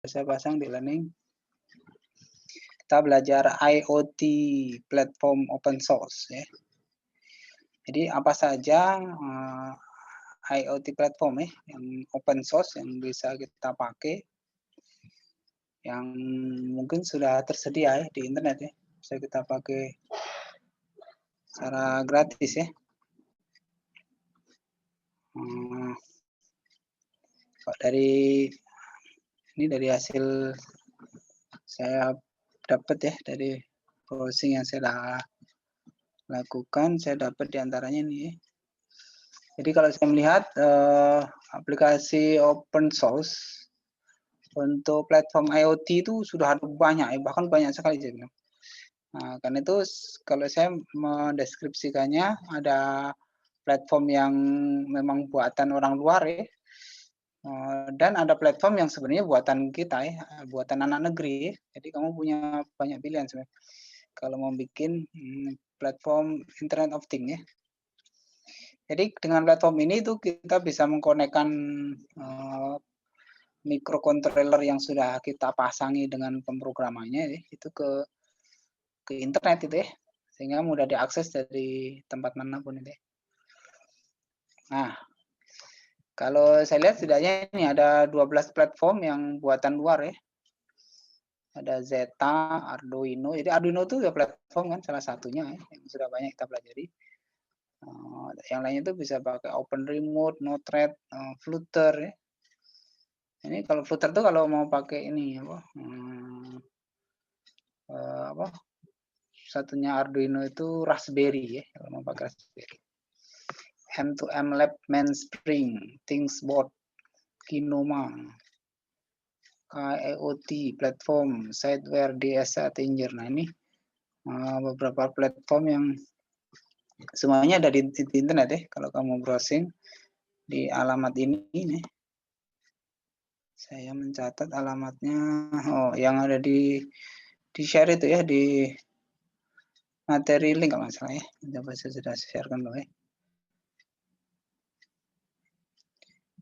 saya pasang di learning. Kita belajar IoT platform open source ya. Jadi apa saja IoT platform ya yang open source yang bisa kita pakai, yang mungkin sudah tersedia ya di internet ya, bisa kita pakai secara gratis ya. Kok dari hasil saya dapat ya, dari browsing yang saya lakukan, saya dapat diantaranya nih. Jadi kalau saya melihat aplikasi open source untuk platform IoT itu sudah ada banyak ya, bahkan banyak sekali saya bilang. Nah, karena itu kalau saya mendeskripsikannya, ada platform yang memang buatan orang luar ya, dan ada platform yang sebenarnya buatan kita ya, buatan anak negeri. Jadi kamu punya banyak pilihan sebenarnya kalau mau bikin platform Internet of Things ya. Jadi dengan platform ini tuh kita bisa mengkonekkan microcontroller yang sudah kita pasangi dengan pemrogramannya ya, itu ke internet itu ya, sehingga mudah diakses dari tempat manapun itu ya. Nah, kalau saya lihat setidaknya ini ada 12 platform yang buatan luar ya. Ada Zeta, Arduino. Jadi Arduino itu ya platform kan salah satunya ya, yang sudah banyak kita pelajari. Yang lainnya itu bisa pakai Open Remote, Node-RED, Flutter ya. Ini kalau Flutter tuh kalau mau pakai ini satunya Arduino itu Raspberry ya, kalau mau pakai Raspberry. M2M Lab, Mainspring, Thingsboard, Kinoma, IoT platform, Sideware, DSA, Tinger. Nah ini beberapa platform yang semuanya ada di internet ya. Kalau kamu browsing di alamat ini nih, saya mencatat alamatnya. Oh, yang ada di share itu ya, di materi link kalau nggak salah ya. Coba saya sudah sharekan dulu ya.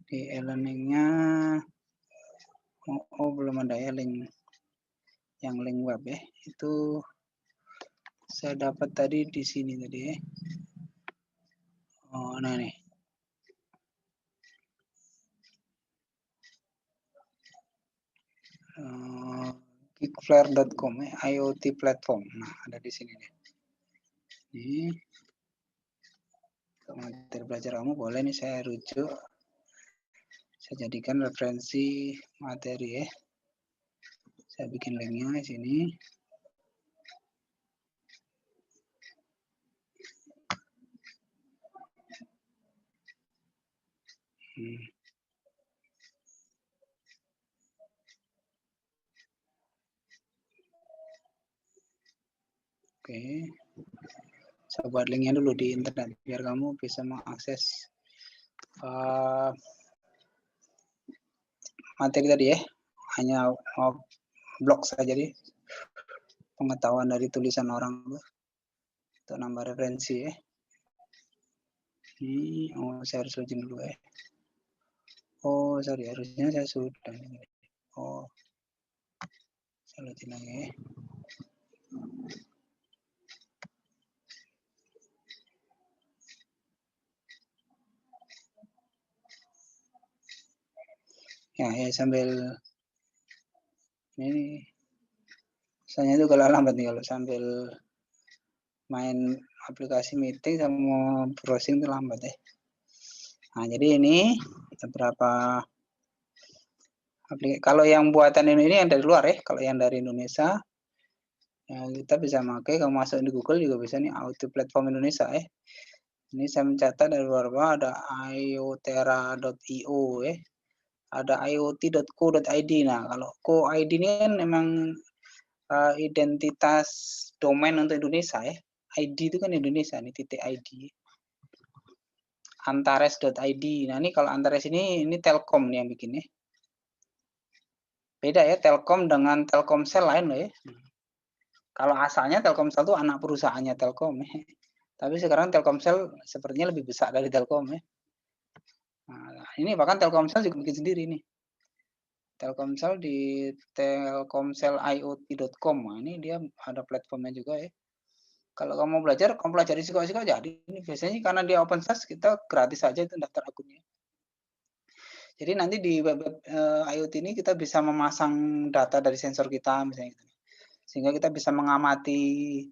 Di e-learningnya, belum ada ya link, yang link web ya. Itu saya dapat tadi di sini tadi ya. Oh, nah nih. Geekflare.com ya, IoT platform. Nah, ada di sini nih. Ini materi belajar kamu boleh nih saya rujuk. Saya jadikan referensi materi ya. Saya bikin linknya di sini. Oke. Saya buat linknya dulu di internet biar kamu bisa mengakses materi tadi ya. Hanya blog saja jadi pengetahuan dari tulisan orang untuk nambah referensi ya. Ini saya harus login dulu ya. Oh sorry, harusnya saya sudah. Oh saya login lagi ya. Ya sambil ini misalnya itu kalau lambat nih, kalau sambil main aplikasi meeting sama browsing itu lambat ya. Nah jadi ini beberapa aplikasi. Kalau yang buatan ini yang dari luar ya. Kalau yang dari Indonesia ya kita bisa pakai, kamu masuk di Google juga bisa nih, IoT platform Indonesia ya. Ini saya mencatat dari luar ada iotera.io ya. Ada iot.co.id. Nah, kalau co.id ini kan memang identitas domain untuk Indonesia ya. ID itu kan Indonesia nih, titik ID. Antares.id. Nah, ini kalau Antares ini Telkom nih yang bikin ya. Beda ya, Telkom dengan Telkomsel lain loh ya. Kalau asalnya Telkomsel itu anak perusahaannya Telkom ya. Tapi sekarang Telkomsel sepertinya lebih besar dari Telkom ya. Nah, ini bahkan Telkomsel juga bikin sendiri nih. Telkomsel di telkomseliot.com. Nah, ini dia ada platformnya juga ya. Kalau kamu belajar, kamu pelajari SQL jadi ini biasanya karena dia open source kita gratis saja itu daftar akunnya. Jadi nanti di web IoT ini kita bisa memasang data dari sensor kita misalnya gitu. Sehingga kita bisa mengamati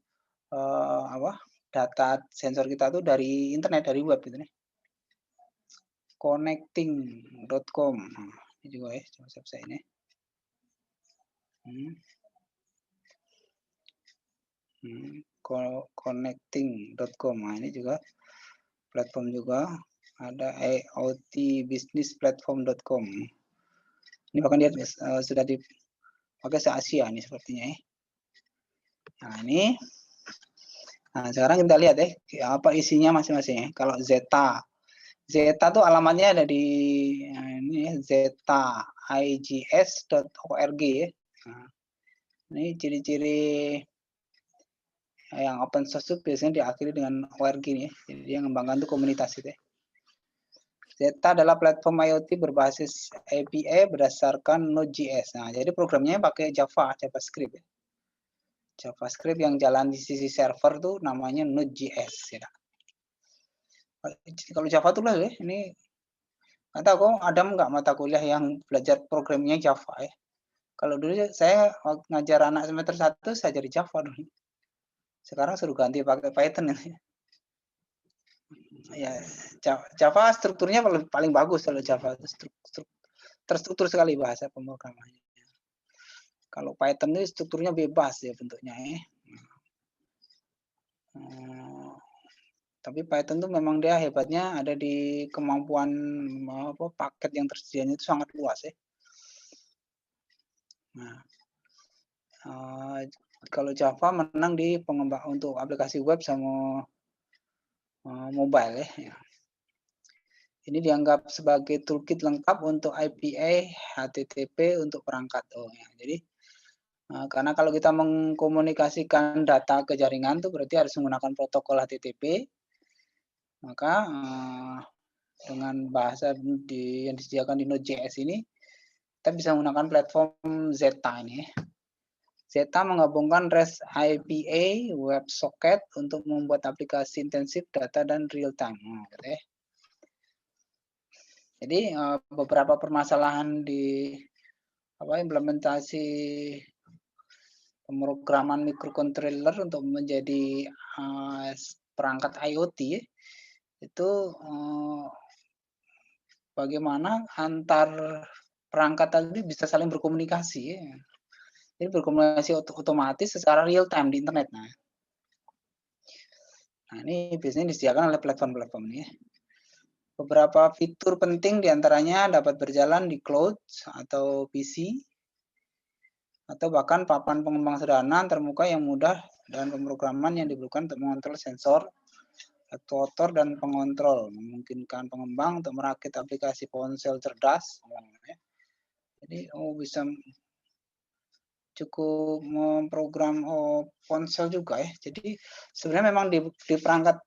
data sensor kita tuh dari internet, dari web gitu nih. Connecting.com. Nah, ini juga ya, coba saya ini. Connecting.com. Nah, ini juga platform juga. Ada iotbusinessplatform.com. Ini bahkan dia sudah dipakai se-Asia nih sepertinya ya. Nah, ini. Nah, sekarang kita lihat apa isinya masing-masing ya. Kalau Zeta tuh alamatnya ada di ini zetigs.org ya. Nah, ini ciri-ciri yang open source itu biasanya diakhiri dengan org nih. Jadi yang mengembangkan itu komunitas itu. Zeta adalah platform IoT berbasis API berdasarkan Node.js. Nah, jadi programnya pakai JavaScript ya. JavaScript yang jalan di sisi server tuh namanya Node.js ya. Kalau Java tuh lah ya, ini nggak tahu kok ada nggak mata kuliah yang belajar programnya Java ya. Kalau dulu saya ngajar anak semester 1 saya jadi Java dulu. Sekarang suruh ganti pakai Python ya. Java strukturnya paling bagus kalau Java itu terstruktur sekali bahasa pemrogramannya. Kalau Python itu strukturnya bebas ya bentuknya ya. Tapi Python itu memang dia hebatnya ada di kemampuan paket yang tersedianya itu sangat luas ya. Nah, kalau Java menang di pengembang untuk aplikasi web sama mobile ya. Ini dianggap sebagai toolkit lengkap untuk API HTTP untuk perangkat. Ya. Jadi karena kalau kita mengkomunikasikan data ke jaringan itu berarti harus menggunakan protokol HTTP. Maka dengan bahasa yang disediakan di Node.js ini kita bisa menggunakan platform Zeta ini. Zeta menggabungkan REST API, WebSocket untuk membuat aplikasi intensif data dan real time. Gitu ya. Jadi beberapa permasalahan di implementasi pemrograman microcontroller untuk menjadi perangkat IoT itu bagaimana antar perangkat tadi bisa saling berkomunikasi ya. Jadi berkomunikasi otomatis secara real time di internet. Nah, ini biasanya disediakan oleh platform-platform ini. Beberapa fitur penting diantaranya dapat berjalan di cloud atau PC, atau bahkan papan pengembang sederhana termuka yang mudah dan pemrograman yang diperlukan untuk mengontrol sensor, aktuator, dan pengontrol, memungkinkan pengembang untuk merakit aplikasi ponsel cerdas. Jadi bisa cukup memprogram ponsel juga ya. Jadi sebenarnya memang di perangkat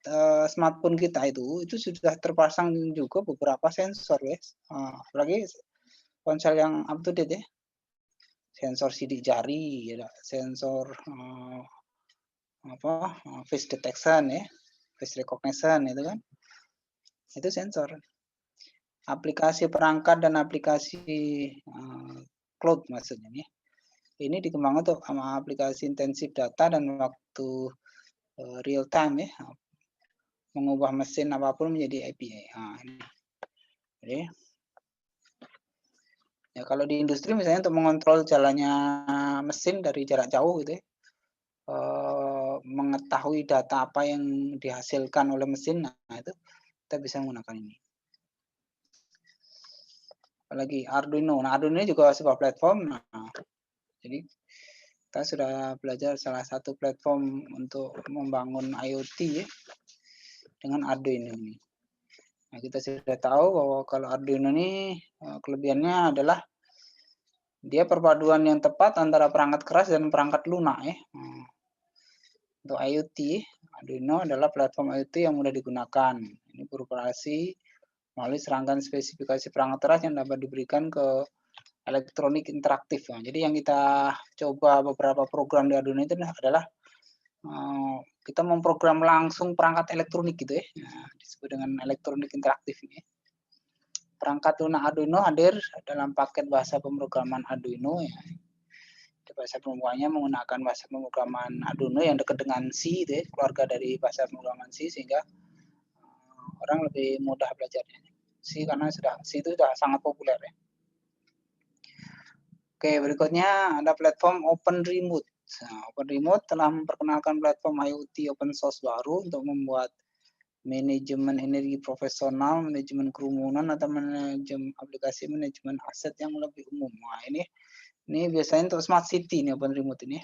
smartphone kita itu sudah terpasang juga beberapa sensor ya. Apalagi ponsel yang up to date ya. Sensor sidik jari, ya, sensor face detection ya, face recognition itu kan. Itu sensor. Aplikasi perangkat dan aplikasi cloud maksudnya nih. Ini dikembangkan untuk aplikasi intensif data dan waktu real time ya, mengubah mesin apapun menjadi API. Jadi, ya kalau di industri misalnya untuk mengontrol jalannya mesin dari jarak jauh gitu ya, mengetahui data apa yang dihasilkan oleh mesin, nah itu kita bisa menggunakan ini. Apalagi Arduino. Nah, Arduino juga sebuah platform. Nah, jadi kita sudah belajar salah satu platform untuk membangun IoT ya, dengan Arduino ini. Nah, kita sudah tahu bahwa kalau Arduino ini kelebihannya adalah dia perpaduan yang tepat antara perangkat keras dan perangkat lunak ya. Untuk IoT, Arduino adalah platform IoT yang mudah digunakan. Ini beroperasi melalui serangkaian spesifikasi perangkat keras yang dapat diberikan ke elektronik interaktif. Nah, jadi yang kita coba beberapa program di Arduino itu adalah kita memprogram langsung perangkat elektronik gitu ya. Nah, disebut dengan elektronik interaktif ini. Perangkat lunak Arduino hadir dalam paket bahasa pemrograman Arduino ya. Bahasa pemrogramannya menggunakan bahasa pemrograman Arduino yang dekat dengan C, gitu ya, keluarga dari bahasa pemrograman C, sehingga orang lebih mudah belajarnya. C karena C itu sudah sangat populer ya. Oke, berikutnya ada platform OpenRemote. Nah, OpenRemote telah memperkenalkan platform IoT open source baru untuk membuat manajemen energi profesional, manajemen kerumunan, atau manajemen aplikasi manajemen aset yang lebih umum. Nah, ini biasanya untuk smart city nih OpenRemote ini.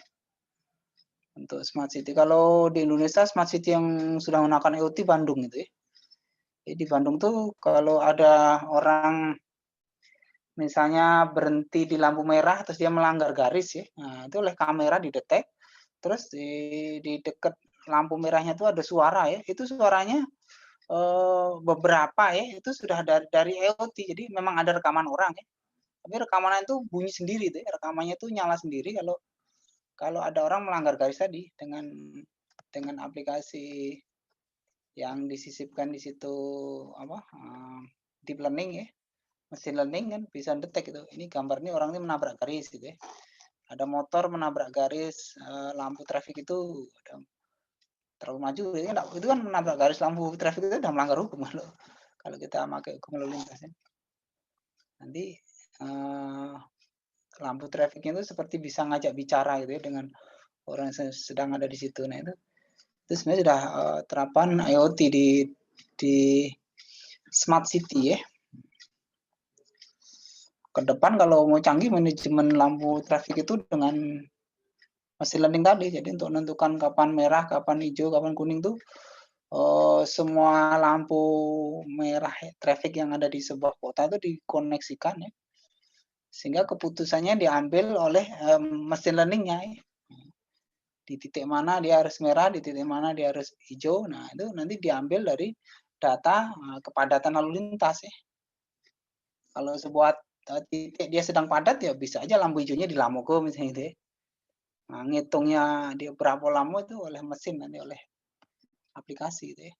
Untuk smart city, kalau di Indonesia smart city yang sudah menggunakan IoT Bandung itu ya. Jadi di Bandung tuh kalau ada orang misalnya berhenti di lampu merah terus dia melanggar garis ya, nah itu oleh kamera didetek, terus di dekat lampu merahnya itu ada suara ya, itu suaranya beberapa ya itu sudah dari IoT, jadi memang ada rekaman orang ya, tapi rekamannya itu bunyi sendiri tuh, rekamannya itu nyala sendiri kalau ada orang melanggar garis tadi dengan aplikasi yang disisipkan di situ apa deep learning ya, mesin learning kan bisa detek itu. Ini gambar ini orang ini menabrak garis gitu ya. Ada motor menabrak garis lampu traffic itu terlalu maju itu kan menabrak garis lampu traffic itu udah melanggar hukum kalau kita pakai hukum lalu lintas ya. Nanti lampu trafficnya itu seperti bisa ngajak bicara gitu ya dengan orang yang sedang ada di situ. Nah itu sebenarnya sudah terapan IoT di smart city ya. Ke depan kalau mau canggih manajemen lampu traffic itu dengan mesin learning tadi, jadi untuk menentukan kapan merah, kapan hijau, kapan kuning tuh semua lampu merah traffic yang ada di sebuah kota itu dikoneksikan ya, sehingga keputusannya diambil oleh mesin learningnya ya. Di titik mana dia harus merah, di titik mana dia harus hijau, nah itu nanti diambil dari data kepadatan lalu lintas ya. Kalau sebuah titik dia sedang padat ya bisa aja lampu hijaunya di Lamogo misalnya gitu ya. Nah, ngitungnya dia berapa lama itu oleh mesin nanti oleh aplikasi gitu ya.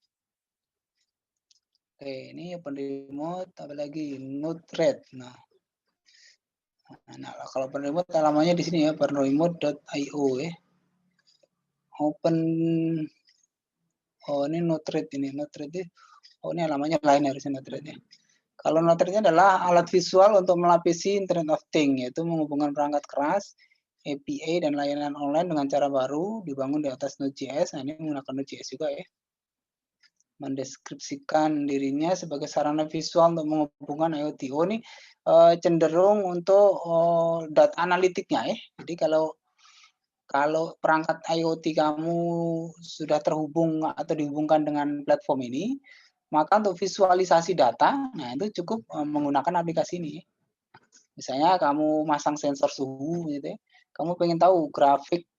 Oke, ini OpenRemote apalagi Node-RED. Nah, kalau OpenRemote alamannya di sini ya, openremote.io ya. Open ini Node-RED ini, Node-RED ini alamannya lain harusnya Node-RED ya. Kalau Node-RED adalah alat visual untuk melapisi Internet of Things, yaitu menghubungkan perangkat keras, API dan layanan online dengan cara baru dibangun di atas Node.js. Nah, ini menggunakan Node.js juga ya. Mendeskripsikan dirinya sebagai sarana visual untuk menghubungkan IoT. Ini cenderung untuk data analitiknya ya. Jadi kalau perangkat IoT kamu sudah terhubung atau dihubungkan dengan platform ini, maka untuk visualisasi data, nah itu cukup menggunakan aplikasi ini. Misalnya kamu masang sensor suhu gitu ya, kamu pengen tahu grafik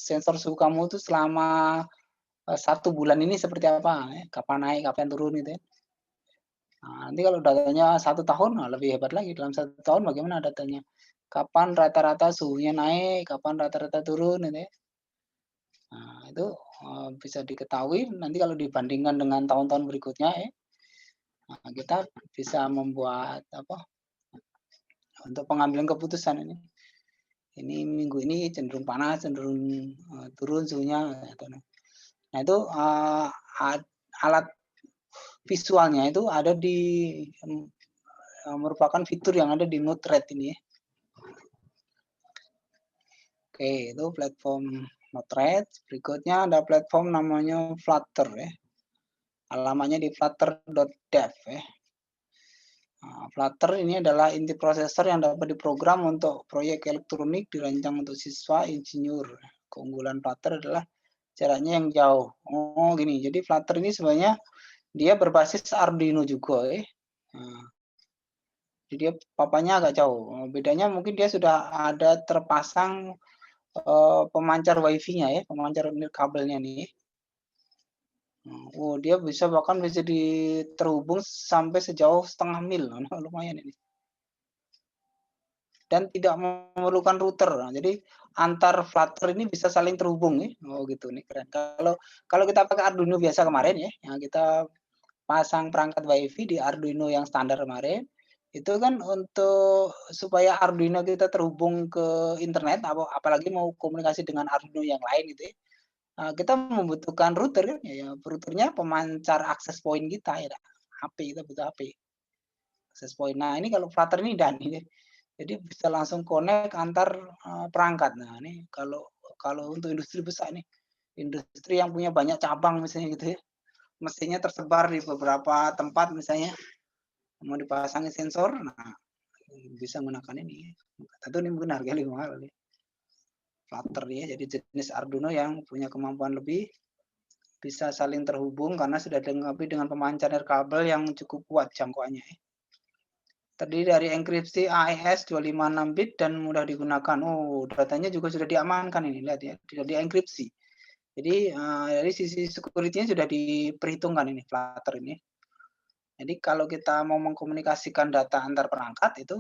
sensor suhu kamu itu selama 1 bulan ini seperti apa, ya, kapan naik, kapan turun gitu ya. Nah, nanti kalau datanya 1 tahun, nah lebih hebat lagi, dalam 1 tahun bagaimana datanya. Kapan rata-rata suhunya naik, kapan rata-rata turun gitu ya. Nah, itu bisa diketahui nanti kalau dibandingkan dengan tahun-tahun berikutnya ya. Nah, kita bisa membuat apa untuk pengambilan keputusan ini. Ini minggu ini cenderung panas, cenderung turun suhunya. Nah itu alat visualnya itu ada di merupakan fitur yang ada di Node-RED ini ya. Oke, itu platform Node-RED. Berikutnya ada platform namanya Flutter ya. Alamannya di flutter.dev ya. Nah, Flutter ini adalah inti prosesor yang dapat diprogram untuk proyek elektronik dirancang untuk siswa insinyur. Keunggulan Flutter adalah jaraknya yang jauh. Oh gini, jadi Flutter ini sebenarnya dia berbasis Arduino juga ya. Nah, jadi dia papanya agak jauh. Bedanya mungkin dia sudah ada terpasang pemancar wifi-nya ya, pemancar kabelnya nih. Oh, dia bahkan bisa terhubung sampai sejauh 0,5 mil. Nah, lumayan ini. dan tidak memerlukan router. Nah, jadi antar Flutter ini bisa saling terhubung ya. Oh gitu nih keren. Kalau kita pakai Arduino biasa kemarin ya, yang kita pasang perangkat WiFi di Arduino yang standar kemarin, itu kan untuk supaya Arduino kita terhubung ke internet, apalagi mau komunikasi dengan Arduino yang lain gitu ya, kita membutuhkan router kan, ya routernya pemancar akses point kita ya, HP kita butuh HP, akses point. Nah ini kalau Flutter ini dan ini, jadi bisa langsung connect antar perangkat. Nah ini kalau untuk industri besar nih, industri yang punya banyak cabang misalnya gitu ya, mesinnya tersebar di beberapa tempat misalnya, mau dipasangin sensor, nah bisa menggunakan ini. Tentu ini mungkin harganya lebih mahal nih. Flutter ya, jadi jenis Arduino yang punya kemampuan lebih, bisa saling terhubung karena sudah dilengkapi dengan pemancar kabel yang cukup kuat jangkauannya. Terdiri dari enkripsi AES 256 bit dan mudah digunakan. Oh, datanya juga sudah diamankan ini, lihat ya, sudah dienkripsi. Jadi dari sisi security-nya sudah diperhitungkan ini Flutter ini. Jadi kalau kita mau mengkomunikasikan data antar perangkat itu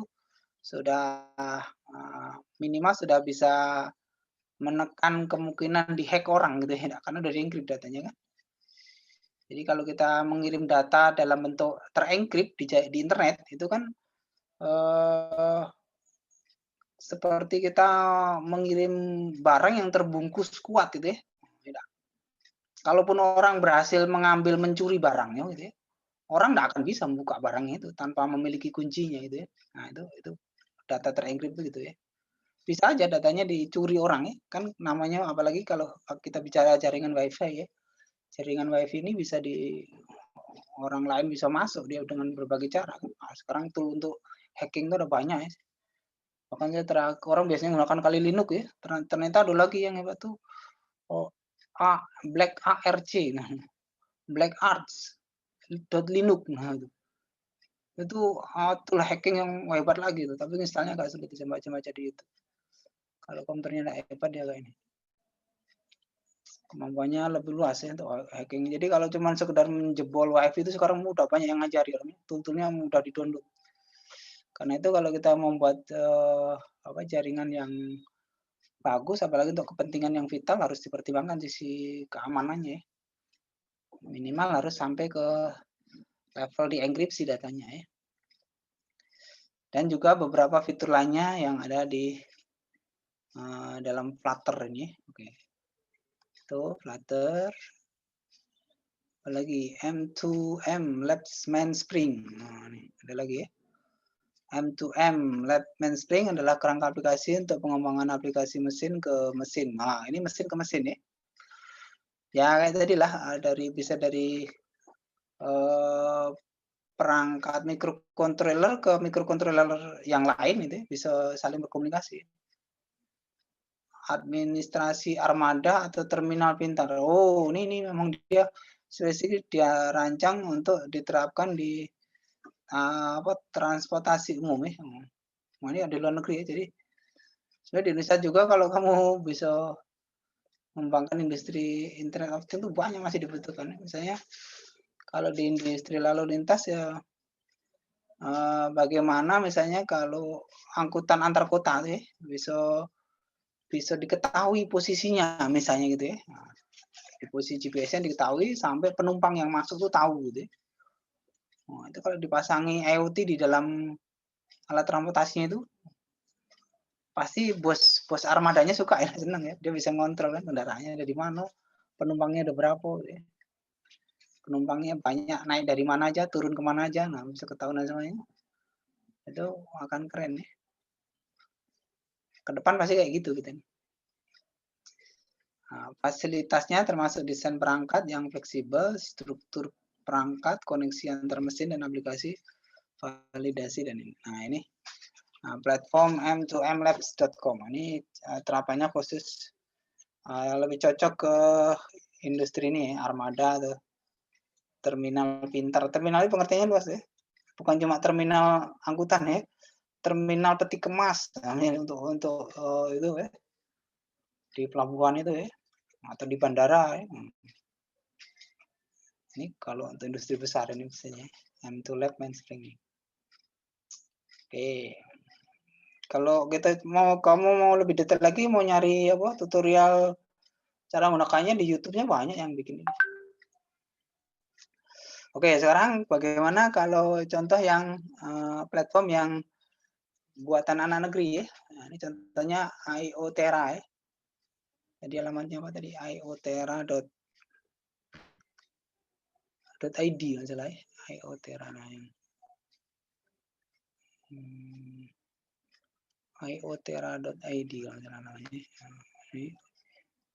sudah minimal sudah bisa menekan kemungkinan dihack orang gitu ya, karena udah dienkrip datanya kan. Jadi kalau kita mengirim data dalam bentuk terenkrip di internet itu kan seperti kita mengirim barang yang terbungkus kuat gitu ya. Kalaupun orang berhasil mencuri barangnya gitu ya, orang tidak akan bisa membuka barangnya itu tanpa memiliki kuncinya gitu ya. Nah itu data terenkrip gitu ya. Bisa aja datanya dicuri orang ya, kan namanya apalagi kalau kita bicara jaringan WiFi ya. Jaringan WiFi ini bisa orang lain bisa masuk dia dengan berbagai cara. Nah, sekarang tool untuk hacking itu ada banyak ya. Bahkan orang biasanya menggunakan kali Linux ya. Ternyata ada lagi yang hebat tuh. Oh, Black ARC. Nah, Black Arts. .linux. Nah, itu tool hacking yang hebat lagi tuh. Tapi installnya agak sulit bisa baca-baca di YouTube. Kalau komputernya tidak hebat dia kayak ini. Kemampuannya lebih luas ya untuk hacking. Jadi kalau cuma sekedar menjebol WiFi itu sekarang mudah banyak yang ngajari. Tool-toolnya mudah di-download. Karena itu kalau kita membuat jaringan yang bagus, apalagi untuk kepentingan yang vital harus dipertimbangkan sisi keamanannya. Minimal harus sampai ke level dienkripsi datanya ya. Dan juga beberapa fitur lainnya yang ada di dalam Flutter ini. Oke. Itu Flutter. Apalagi M2M Labs Mainspring. Nah, ini ada lagi ya. M2M Lab Mainspring adalah kerangka aplikasi untuk pengembangan aplikasi mesin ke mesin. Nah, ini mesin ke mesin ya. Ya kayak tadi lah, bisa dari perangkat microcontroller ke microcontroller yang lain itu bisa saling berkomunikasi. Administrasi armada atau terminal pintar. Oh, ini memang dia spesifik dia rancang untuk diterapkan di transportasi umum ya. Nah, ini ada di luar negeri ya. Jadi sebenarnya di Indonesia juga kalau kamu bisa mengembangkan industri Internet of Things itu banyak masih dibutuhkan. Misalnya kalau di industri lalu lintas ya bagaimana misalnya kalau angkutan antar kota ya bisa diketahui posisinya misalnya gitu ya. Nah, di posisi GPS-nya diketahui sampai penumpang yang masuk tuh tahu gitu ya. Nah, itu kalau dipasangi IoT di dalam alat transportasinya itu pasti bos armadanya suka ya, senang ya. Dia bisa ngontrol kan kendaraannya ada di mana, penumpangnya ada berapa gitu ya. Penumpangnya banyak, naik dari mana aja, turun kemana aja, nah bisa ketahuan semuanya. Itu akan keren ya. Ke depan pasti kayak gitu gitu. Nah, fasilitasnya termasuk desain perangkat yang fleksibel, struktur perangkat, koneksi antar mesin dan aplikasi, validasi dan ini. Nah ini platform m2mlabs.com ini terapannya khusus lebih cocok ke industri ini ya, armada atau terminal pintar. Terminal ini pengertiannya luas ya, bukan cuma terminal angkutan ya, terminal peti kemas untuk itu ya di pelabuhan itu ya atau di bandara ya. Ini kalau untuk industri besar ini misalnya M2 Lab Mainspring. Oke. Kalau kamu mau lebih detail lagi, mau nyari apa tutorial cara menggunakannya di YouTube-nya banyak yang bikin ini. Oke, sekarang bagaimana kalau contoh yang platform yang buatan anak negeri ya. Nah, ini contohnya IOTera ya. Jadi alamatnya apa tadi? iotera.id nggak salah ya. IOTera nah yang iotera.id kalau salah namanya. Ini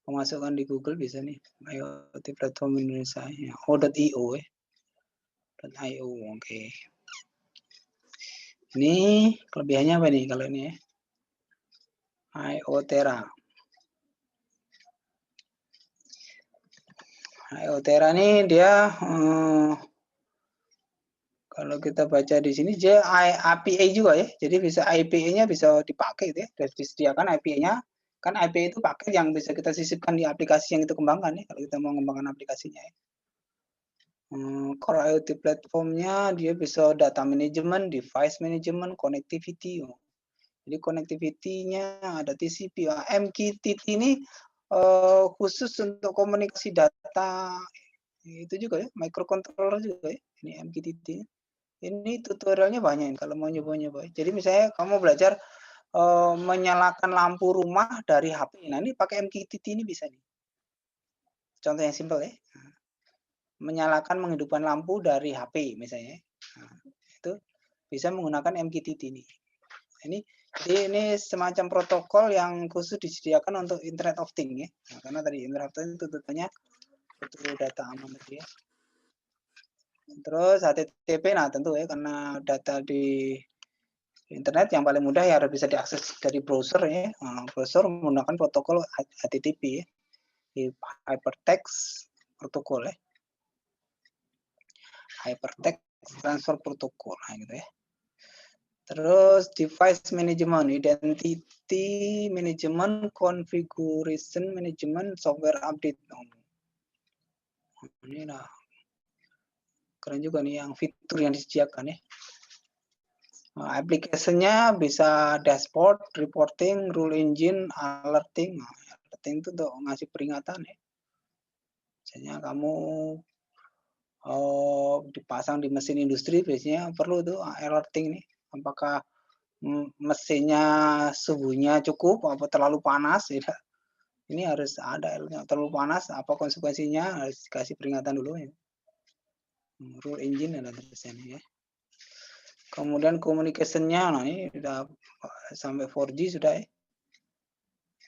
memasukkan di Google bisa nih. IoT platform Indonesia ya. .io ya. .io oke. Ini kelebihannya apa nih kalau ini ya? IOTera. IOTera ini dia kalau kita baca di sini dia API juga ya. Jadi bisa API-nya bisa dipakai gitu ya. Dan disediakan API-nya. Kan API itu pakai yang bisa kita sisipkan di aplikasi yang kita kembangkan ya. Kalau kita mau mengembangkan aplikasinya ya. Core IoT platformnya dia bisa data management, device management, connectivity. Jadi connectivity-nya ada TCP. MQTT ini khusus untuk komunikasi data itu juga ya, microcontroller juga ya. Ini MQTT. Ini tutorialnya banyak kalau mau nyoba-nyoba. Jadi misalnya kamu belajar menyalakan lampu rumah dari HP. Nah, ini pakai MQTT ini bisa nih. Contoh yang simpel ya. Menyalakan menghidupkan lampu dari HP misalnya. Nah, itu bisa menggunakan MQTT ini. Ini semacam protokol yang khusus disediakan untuk Internet of Things ya. Nah, karena tadi Internet of Things tuntutannya butuh data aman tadi ya. Terus HTTP, nah tentu ya karena data di internet yang paling mudah ya harus bisa diakses dari browser ya. Nah, browser menggunakan protokol HTTP ya. Di Hypertext Protocol ya. Hypertext Transfer Protocol nah gitu ya. Terus device management, identity management, configuration management, software update. Ini nah keren juga nih yang fitur yang disediakan ya. Aplikasinya bisa dashboard, reporting, rule engine, alerting. Nah, alerting itu untuk ngasih peringatan ya. Misalnya kamu dipasang di mesin industri biasanya perlu tuh alerting nih. Apakah mesinnya suhunya cukup apa terlalu panas ya. Ini harus ada terlalu panas apa konsekuensinya harus dikasih peringatan dulu ya. Rule engine dan terusnya ya. Kemudian communication-nya nah ini sudah sampai 4G sudah ya.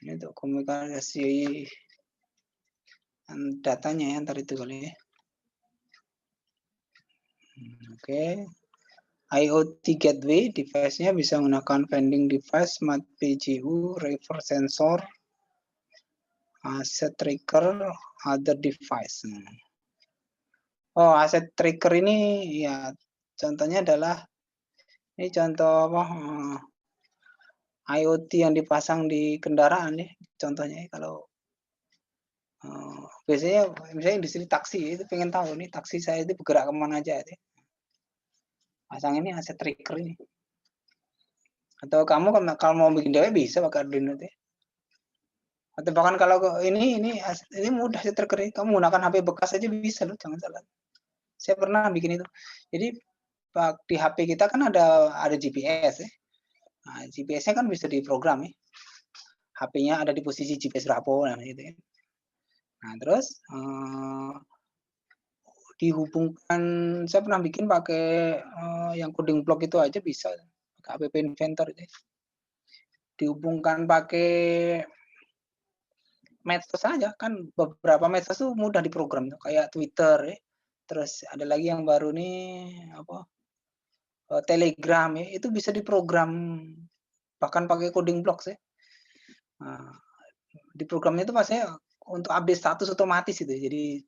Ini untuk komunikasi datanya ya ntar itu kali ya. Oke. IoT gateway device-nya bisa menggunakan vending device, smart PGU, reverse sensor, asset tracker, other device. Oh, asset tracker ini ya contohnya adalah ini contoh apa IoT yang dipasang di kendaraan nih contohnya kalau biasanya misalnya di sini taksi itu pengen tahu nih taksi saya itu bergerak kemana aja ya. Pasang ini asset tracker ini. Atau kamu kalau mau bikin DW bisa pakai Arduino itu. Atau bahkan kalau ini mudah asset tracker ini. Kamu menggunakan HP bekas aja bisa loh, jangan salah. Saya pernah bikin itu. Jadi di HP kita kan ada GPS ya. Nah, GPS-nya kan bisa diprogram ya. HP-nya ada di posisi GPS berapa nah gitu ya. Nah, terus dihubungkan saya pernah bikin pakai yang coding block itu aja bisa pakai app inventor itu. Dihubungkan pakai medsos aja kan beberapa medsos tuh mudah diprogram tuh kayak Twitter ya. Terus ada lagi yang baru nih apa Telegram ya itu bisa diprogram bahkan pakai coding blocks ya. Nah, di programnya itu maksudnya untuk update status otomatis itu. Jadi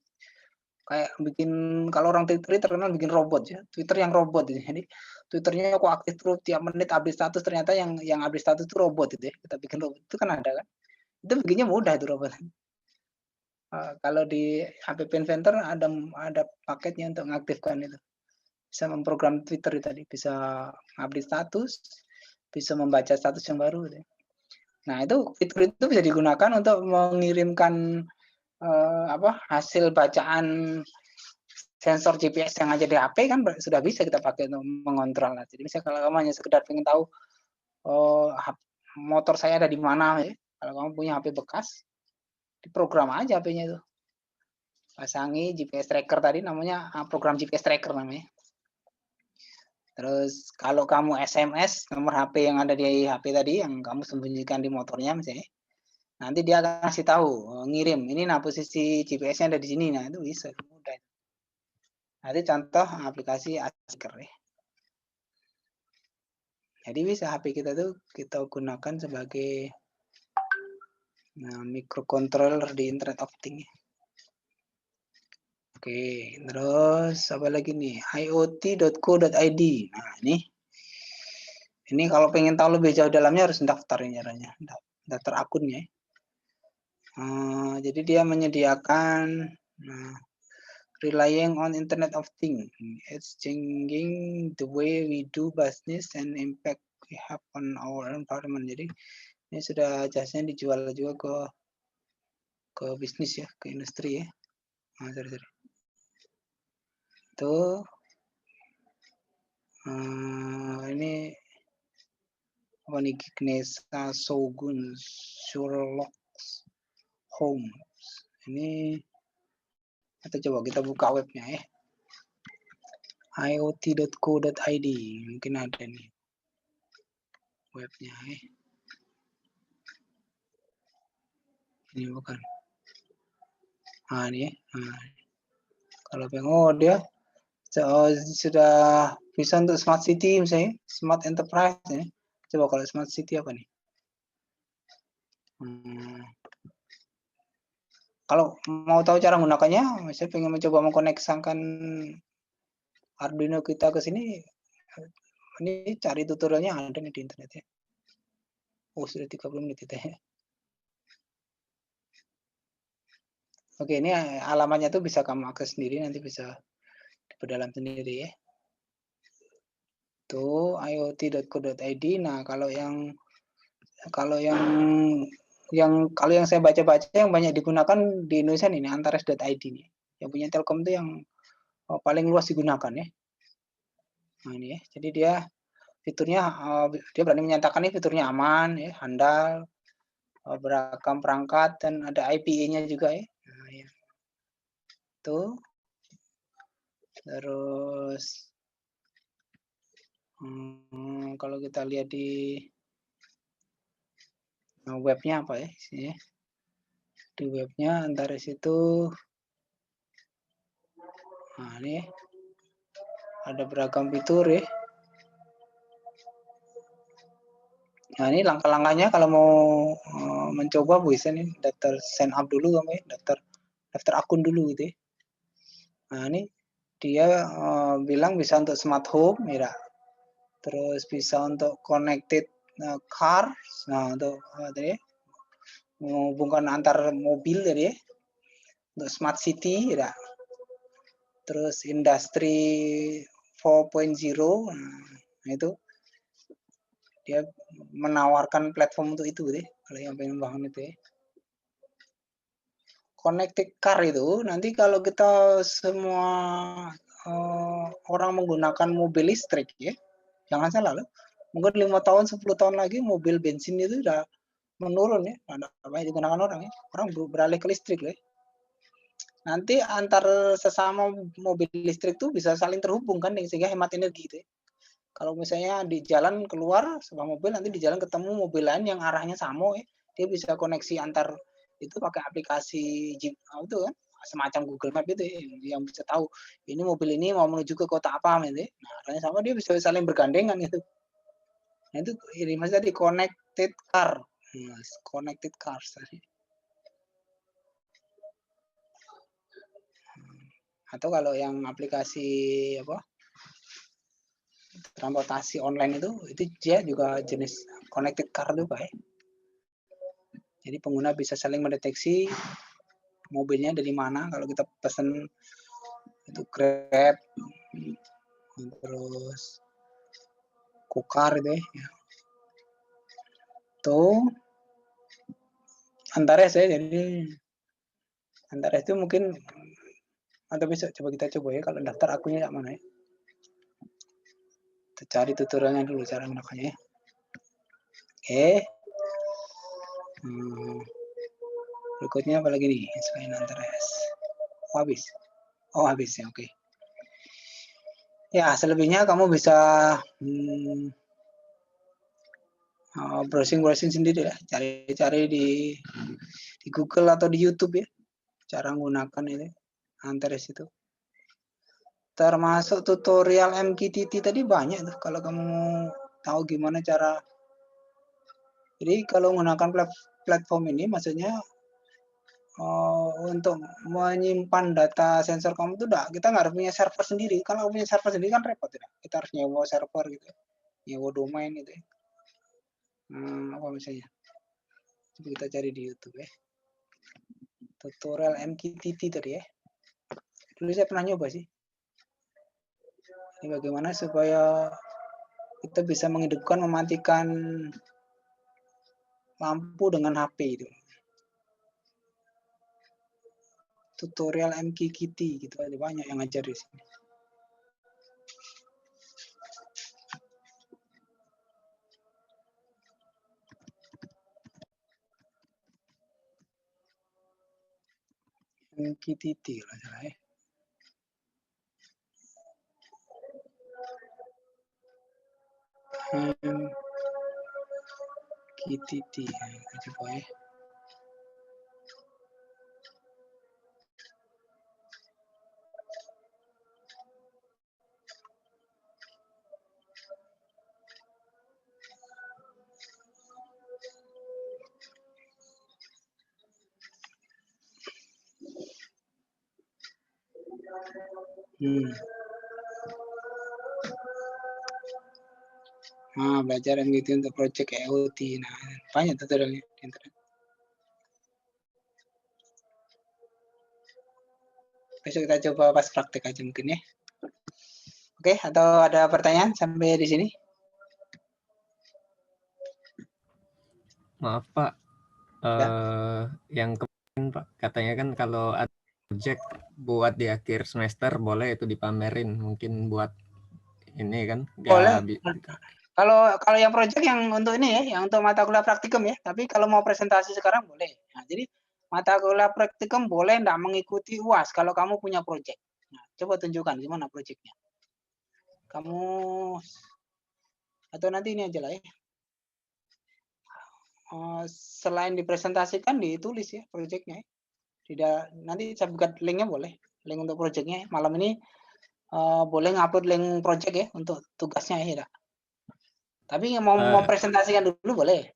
kayak bikin kalau orang Twitter terkenal bikin robot ya. Twitter yang robot itu. Jadi Twitternya kok aktif terus tiap menit update status ternyata yang update status itu robot itu ya. Kita bikin robot itu kan ada kan. Itu bikinnya mudah itu robot. Kalau di App Inventor ada paketnya untuk mengaktifkan itu. Bisa memprogram Twitter tadi, bisa update status, bisa membaca status yang baru. Gitu. Nah itu fitur itu bisa digunakan untuk mengirimkan hasil bacaan sensor GPS yang ada di HP kan sudah bisa kita pakai untuk mengontrol. Jadi misalnya kalau kamu hanya sekedar ingin tahu motor saya ada di mana, ya. Kalau kamu punya HP bekas, diprogram aja HP-nya itu. Pasangi GPS tracker tadi namanya program GPS tracker namanya. Terus kalau kamu SMS nomor HP yang ada di HP tadi yang kamu sembunyikan di motornya misalnya, nanti dia akan kasih tahu ngirim ini posisi GPS-nya ada di sini. Nah itu bisa mudah. Nanti contoh aplikasi Asker ya. Jadi bisa HP kita tuh kita gunakan sebagai microcontroller di Internet of Things. Oke, terus apa lagi nih? iot.co.id. Nah, ini kalau pengen tahu lebih jauh dalamnya harus daftar ini caranya. Daftar akunnya. Jadi dia menyediakan relying on Internet of Things. It's changing the way we do business and impact we have on our environment. Jadi ini sudah jasanya dijual juga ke bisnis ya, ke industri ya. Sorry. Itu ini apa nih, Knesa Shogun Sherlock Holmes. Ini kita coba kita buka webnya ya. iot.co.id mungkin ada nih webnya ya. Ini bukan. Ini ya. Kalau pengen dia sudah bisa untuk smart city misalnya, smart enterprise ya. Coba kalau smart city apa nih? Kalau mau tahu cara menggunakannya, saya pengen mencoba mengkoneksikan Arduino kita ke sini. Ini cari tutorialnya ada nih di internet ya. Sudah 30 menit itu ya. Oke, ini alamatnya tuh bisa kamu akses sendiri, nanti bisa diperdalam sendiri ya. Tuh iot.co.id. Nah, kalau yang saya baca-baca yang banyak digunakan di Indonesia ini Antares.id nih. Yang punya Telkom itu yang paling luas digunakan ya. Nah, ini ya. Jadi dia fiturnya dia berani menyatakan ini fiturnya aman ya, handal, beragam perangkat dan ada IPA-nya juga ya. Nah, ya. Tuh. Terus kalau kita lihat di webnya apa ya sini, di webnya Antares itu ini ada beragam fitur ya. Nah ini langkah-langkahnya kalau mau mencoba bisa nih daftar sign up dulu kamu ya, daftar akun dulu gitu ya. Nah ini dia bilang bisa untuk smart home ya, terus bisa untuk connected car, nah untuk tadi menghubungkan antar mobil tadi ya, untuk smart city ya, terus industri 4.0, nah itu dia menawarkan platform untuk itu deh kalau yang pengen bangun itu ya. Connected car itu nanti kalau kita semua orang menggunakan mobil listrik ya, jangan salah loh, mungkin 5 tahun 10 tahun lagi mobil bensin itu udah menurun ya, banyak digunakan orang ya, orang beralih ke listrik ya. Nanti antar sesama mobil listrik tuh bisa saling terhubung kan sehingga hemat energi itu ya. Kalau misalnya di jalan keluar sebuah mobil, nanti di jalan ketemu mobil lain yang arahnya sama ya, dia bisa koneksi antar itu pakai aplikasi itu kan, semacam Google Map itu ya, yang bisa tahu ini mobil ini mau menuju ke kota apa gitu. Nah, arahnya sama, dia bisa saling bergandengan gitu. Nah, itu ini Mas tadi connected car. Connected cars tadi. Atau kalau yang aplikasi apa? Transportasi online itu dia juga jenis connected car juga ya. Jadi pengguna bisa saling mendeteksi mobilnya dari mana kalau kita pesan itu Grab, terus Gokar itu ya. itu antara saya jadi antara itu mungkin atau besok coba kita coba ya kalau daftar akunnya yang mana ya. Kita cari tutorialnya dulu cara menggunakannya ya. Oke. Berikutnya apa lagi nih? Selain antara S. Oh, habis. Oh, habis ya, oke. Ya, selebihnya kamu bisa browsing-browsing sendiri ya. Cari-cari di Google atau di YouTube ya. Cara menggunakan ini Antares itu. Termasuk tutorial MQTT tadi banyak tuh kalau kamu tahu gimana cara. Jadi kalau menggunakan platform ini maksudnya untuk menyimpan data sensor kamu itu kita nggak harus punya server sendiri. Kalau punya server sendiri kan repot ya. Kita harus nyewa server gitu, nyewa domain gitu ya. Apa misalnya? Coba kita cari di YouTube ya. Tutorial MQTT tadi ya. Dulu saya pernah nyoba sih. Ini bagaimana supaya kita bisa menghidupkan, mematikan lampu dengan HP itu. Tutorial MQTT gitu ada banyak yang ngajar di sini. MQTT lah salah ya. MQTT coba ya. Belajar MQTT untuk project IoT. Nah, banyak tutorialnya di internet. Besok kita coba pas praktek aja mungkin ya. Oke, atau ada pertanyaan sampai di sini? Maaf Pak, yang kemarin Pak katanya kan kalau ada project buat di akhir semester boleh itu dipamerin, mungkin buat ini kan? Boleh. Kalau yang project yang untuk ini ya, yang untuk mata kuliah praktikum ya. Tapi kalau mau presentasi sekarang boleh. Nah, jadi mata kuliah praktikum boleh enggak mengikuti UAS kalau kamu punya project. Nah, coba tunjukkan gimana projectnya. Kamu atau nanti ini aja lah ya. Selain dipresentasikan ditulis ya projectnya. Tidak nanti saya buka linknya boleh. Link untuk projectnya. Malam ini boleh ngupload link project ya untuk tugasnya ya. Tapi mau presentasikan dulu boleh.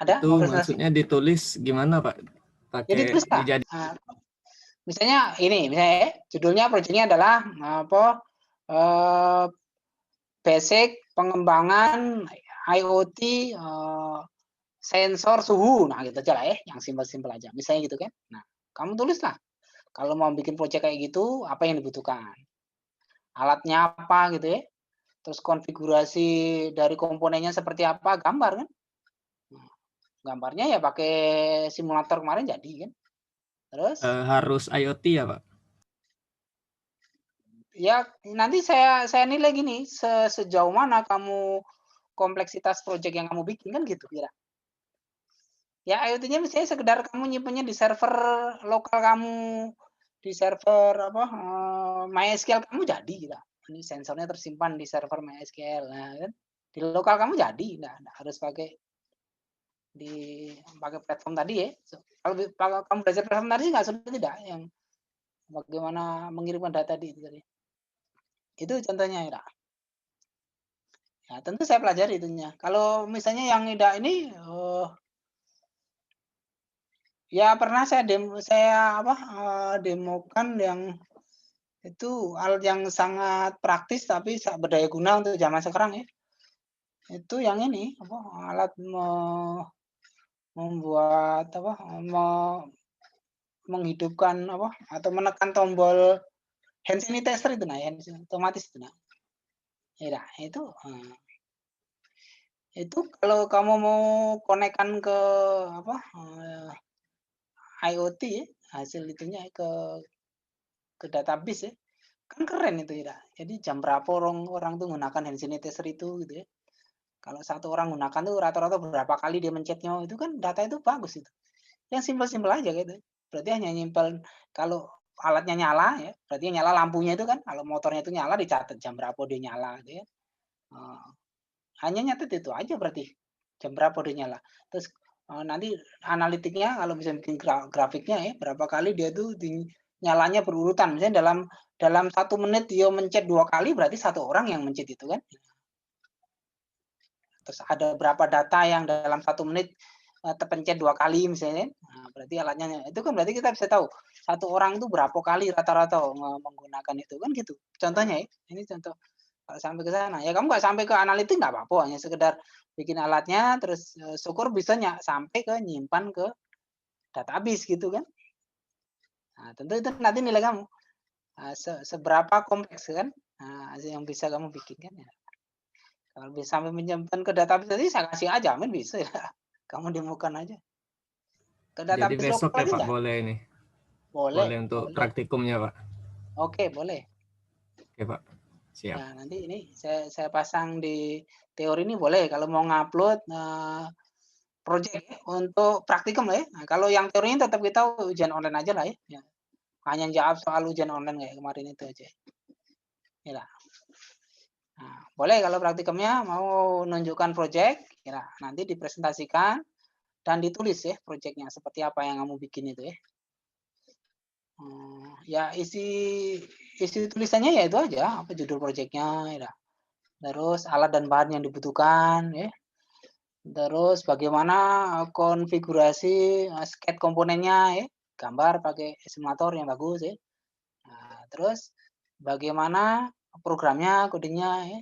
Ada? Itu maksudnya ditulis gimana Pak? Pakai jadi terus Pak. Misalnya ini, misalnya judulnya proyeknya adalah basic pengembangan IoT sensor suhu. Nah, gitu aja lah ya, yang simpel-simpel aja. Misalnya gitu kan. Nah, kamu tulislah. Kalau mau bikin proyek kayak gitu, apa yang dibutuhkan? Alatnya apa gitu ya? Terus konfigurasi dari komponennya seperti apa? Gambar kan? Nah, gambarnya ya pakai simulator kemarin jadi kan? Terus harus IoT ya Pak? Ya nanti saya nilai gini sejauh mana kamu kompleksitas proyek yang kamu bikin kan gitu kira. Ya IoT-nya misalnya sekedar kamu nyimpennya di server lokal kamu, di server MySQL kamu jadi gitu. Ini sensornya tersimpan di server MySQL, nah kan di lokal kamu jadi, nah harus pakai platform tadi ya. Kalau kamu belajar platform tadi nggak sulit tidak yang bagaimana mengirimkan data di itu tadi. Itu contohnya ya. Ya, tentu saya pelajari itunya. Kalau misalnya yang tidak ini, ya pernah saya demokan yang itu alat yang sangat praktis tapi berdaya guna untuk zaman sekarang ya. Itu yang ini alat membuat menghidupkan atau menekan tombol hand sanitizer itu otomatis itu nah. Ya, itu Itu kalau kamu mau konekkan ke apa, IoT ya, hasil itunya ke database ya, kan keren itu ya. Jadi jam berapa orang tuh menggunakan hand sanitizer itu gitu ya. Kalau satu orang gunakan tuh rata-rata berapa kali dia mencetnya, itu kan data itu bagus itu. Yang simpel-simpel aja gitu. Berarti hanya nyimpen kalau alatnya nyala ya, berarti yang nyala lampunya itu kan, kalau motornya itu nyala dicatat jam berapa dia nyala gitu ya. Hanya nyatet itu aja berarti, jam berapa dia nyala. Terus, nanti analitiknya kalau bisa bikin grafiknya ya, berapa kali dia tuh nyalanya berurutan. Misalnya dalam 1 menit dia mencet 2 kali, berarti 1 orang yang mencet itu kan. Terus ada berapa data yang dalam 1 menit terpencet 2 kali misalnya, nah, berarti alatnya itu kan berarti kita bisa tahu 1 orang itu berapa kali rata-rata menggunakan itu kan gitu. Contohnya ya, ini contoh kalau sampai ke sana. Ya kamu nggak sampai ke analitik nggak apa-apa, hanya sekedar bikin alatnya terus syukur bisa sampai ke nyimpan ke database gitu kan. Nah, tentu itu nanti nilai kamu. Seberapa kompleks kan yang bisa kamu bikin kan ya. Kalau bisa sampai menyimpan ke database tadi saya kasih aja, jamin bisa ya. Kamu demokan aja. Ke Jadi database besok lokal ya Pak aja? boleh ini, Boleh, boleh untuk boleh. praktikumnya Pak. Oke, boleh. Oke Pak, siap. Ya, nanti ini saya pasang di teori ini boleh kalau mau ngupload project ya, untuk praktikum lah ya. Nah, kalau yang teorinya tetap kita ujian online aja lah ya. Ya. Hanya jawab soal ujian online kayak kemarin itu aja. Ya lah. Nah, boleh kalau praktikumnya mau nunjukkan project, ya, nanti dipresentasikan dan ditulis ya projectnya seperti apa yang kamu bikin itu ya. Ya isi tulisannya ya itu aja, apa judul projectnya, ya. Terus alat dan bahan yang dibutuhkan, ya. Terus bagaimana konfigurasi sketch komponennya, ya. Gambar pakai simulator yang bagus, ya. Nah, terus bagaimana programnya, kodenya, ya.